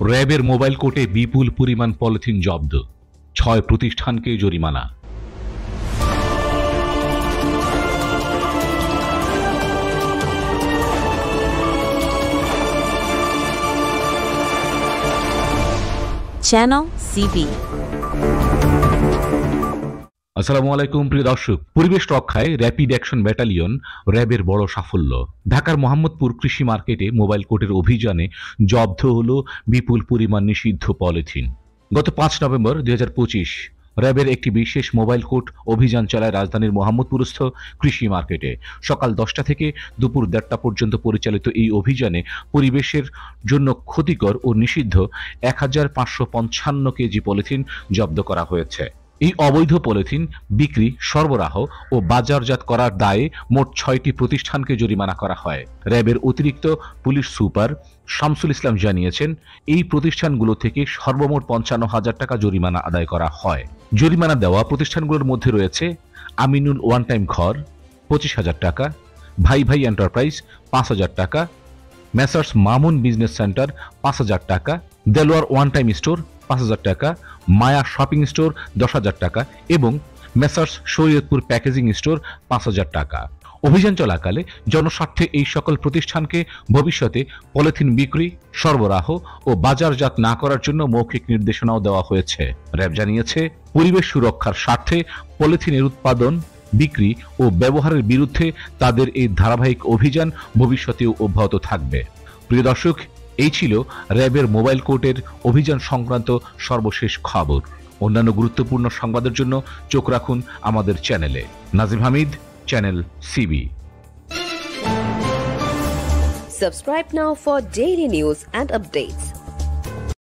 র্যাবের মোবাইল কোর্টে বিপুল পরিমাণ পলিথিন জব্দ, 6 প্রতিষ্ঠানকে জরিমানা। Channel CB। আসসালামু আলাইকুম প্রিয় দর্শক। পরিবেশ রক্ষায় র্যাপিড অ্যাকশন ব্যাটালিয়ন র্যাবের বড় সাফল্য। ঢাকার মোহাম্মদপুর কৃষি মার্কেটে মোবাইল কোর্টের অভিযানে জব্দ হলো বিপুল পরিমাণ নিষিদ্ধ পলিথিন। গত 5 নভেম্বর 2025 র্যাবের একটি বিশেষ মোবাইল কোর্ট অভিযান চালায় রাজধানীর মোহাম্মদপুরস্থ কৃষি মার্কেটে। সকাল 10টা থেকে দুপুর 1:30টা পর্যন্ত পরিচালিত এই অভিযানে পরিবেশের জন্য ক্ষতিকর ও নিষিদ্ধ 1555 কেজি পলিথিন জব্দ করা হয়েছে। এই অবৈধ পলিথিন বিক্রি, সরবরাহ ও বাজারজাত করার দায়ে মোট 6টি প্রতিষ্ঠানকে জরিমানা করা হয়। র্যাবের অতিরিক্ত পুলিশ সুপার শামসুল ইসলাম জানিয়েছেন, এই প্রতিষ্ঠানগুলো থেকে সর্বমোট 55,000 টাকা জরিমানা আদায় করা হয়। জরিমানা দেওয়া প্রতিষ্ঠানগুলোর মধ্যে রয়েছে আমিনুল ওয়ান টাইম ঘর 25,000 টাকা, ভাই ভাই এন্টারপ্রাইজ 5,000 টাকা, মেসার্স মামুন বিজনেস সেন্টার 5,000 টাকা, দেলোয়ার ওয়ান টাইম স্টোর 5,000 টাকা, মায়া শপিং স্টোর 10,000 টাকা এবং মেসার্স শরীয়তপুর প্যাকেজিং স্টোর 5,000 টাকা। অভিযান চলাকালে জনস্বার্থে এই সকল প্রতিষ্ঠানকে ভবিষ্যতে পলিথিন বিক্রি, সরবরাহ ও বাজারজাত না করার জন্য মৌখিক নির্দেশনাও দেওয়া হয়েছে। র্যাব জানিয়েছে, পরিবেশ সুরক্ষার স্বার্থে পলিথিনের উৎপাদন, বিক্রি ও ব্যবহারের বিরুদ্ধে তাদের এই ধারাবাহিক অভিযান ভবিষ্যতেও অব্যাহত থাকবে। প্রিয় দর্শক, এই ছিল র্যাবের মোবাইল কোর্টের অভিযান সংক্রান্ত সর্বশেষ খবর। অন্যান্য গুরুত্বপূর্ণ সংবাদের জন্য চোখ রাখুন আমাদের চ্যানেলে। Nazim Hamid, channel CB. Subscribe now for daily news and updates.